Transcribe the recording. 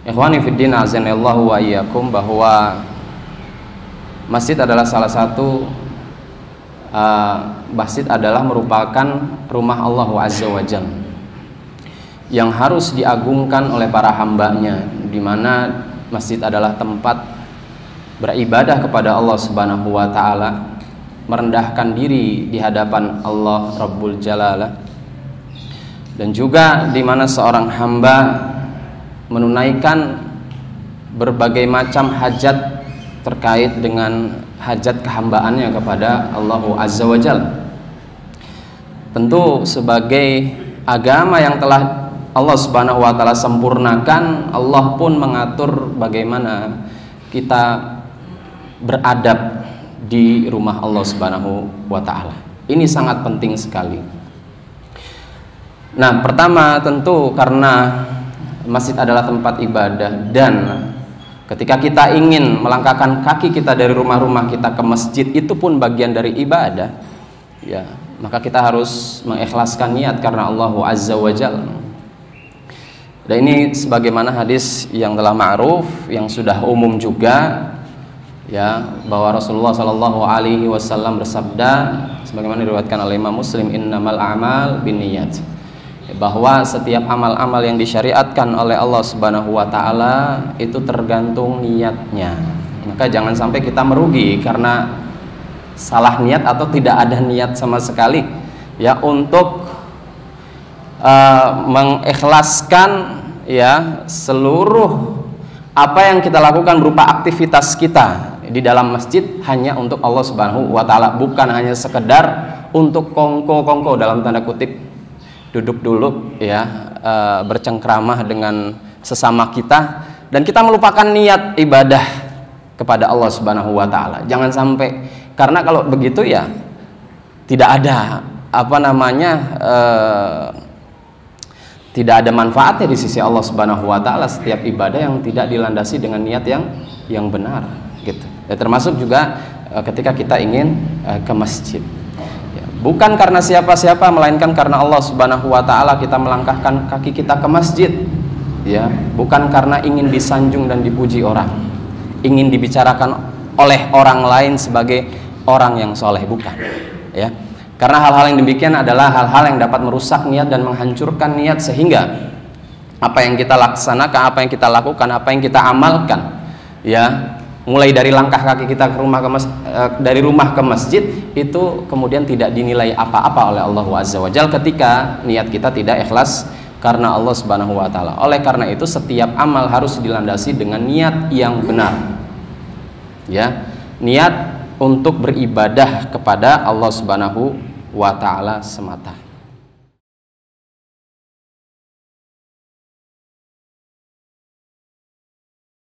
Ikhwani fiddin azanillahu wa iyyakum, bahwa masjid adalah salah satu masjid adalah merupakan rumah Allah Azza wa Jalla yang harus diagungkan oleh para hambanya, di mana masjid adalah tempat beribadah kepada Allah Subhanahu wa taala, merendahkan diri di hadapan Allah Rabbul Jalalah, dan juga di mana seorang hamba menunaikan berbagai macam hajat terkait dengan hajat kehambaannya kepada Allah Azza wa Jalla. Tentu sebagai agama yang telah Allah Subhanahu wa taala sempurnakan, Allah pun mengatur bagaimana kita beradab di rumah Allah Subhanahu wa taala. Ini sangat penting sekali. Nah, pertama tentu karena masjid adalah tempat ibadah, dan ketika kita ingin melangkahkan kaki kita dari rumah-rumah kita ke masjid, itu pun bagian dari ibadah, ya, maka kita harus mengikhlaskan niat karena Allah Azza wa Jalla. Dan ini sebagaimana hadis yang telah ma'ruf, yang sudah umum juga, ya, bahwa Rasulullah Shallallahu Alaihi Wasallam bersabda, sebagaimana diriwayatkan oleh Imam Muslim, innamal a'mal binniyat, bahwa setiap amal-amal yang disyariatkan oleh Allah Subhanahu wa taala itu tergantung niatnya. Maka jangan sampai kita merugi karena salah niat atau tidak ada niat sama sekali, ya, untuk mengikhlaskan, ya, seluruh apa yang kita lakukan berupa aktivitas kita di dalam masjid hanya untuk Allah Subhanahu wa taala, bukan hanya sekedar untuk kongko-kongko dalam tanda kutip, duduk dulu, ya, bercengkramah dengan sesama kita, dan kita melupakan niat ibadah kepada Allah Subhanahu wa taala. Jangan sampai, karena kalau begitu ya tidak ada tidak ada manfaatnya di sisi Allah Subhanahu wa taala setiap ibadah yang tidak dilandasi dengan niat yang benar, gitu. Ya, termasuk juga ketika kita ingin ke masjid. Bukan karena siapa-siapa, melainkan karena Allah Subhanahu wa taala kita melangkahkan kaki kita ke masjid, ya, bukan karena ingin disanjung dan dipuji orang, ingin dibicarakan oleh orang lain sebagai orang yang soleh, bukan, ya. Karena hal-hal yang demikian adalah hal-hal yang dapat merusak niat dan menghancurkan niat, sehingga apa yang kita laksanakan, apa yang kita lakukan, apa yang kita amalkan, ya, mulai dari langkah kaki kita dari rumah ke masjid, itu kemudian tidak dinilai apa-apa oleh Allah Azza wa Jalla ketika niat kita tidak ikhlas karena Allah Subhanahu wa taala. Oleh karena itu setiap amal harus dilandasi dengan niat yang benar, ya, niat untuk beribadah kepada Allah Subhanahu wa taala semata.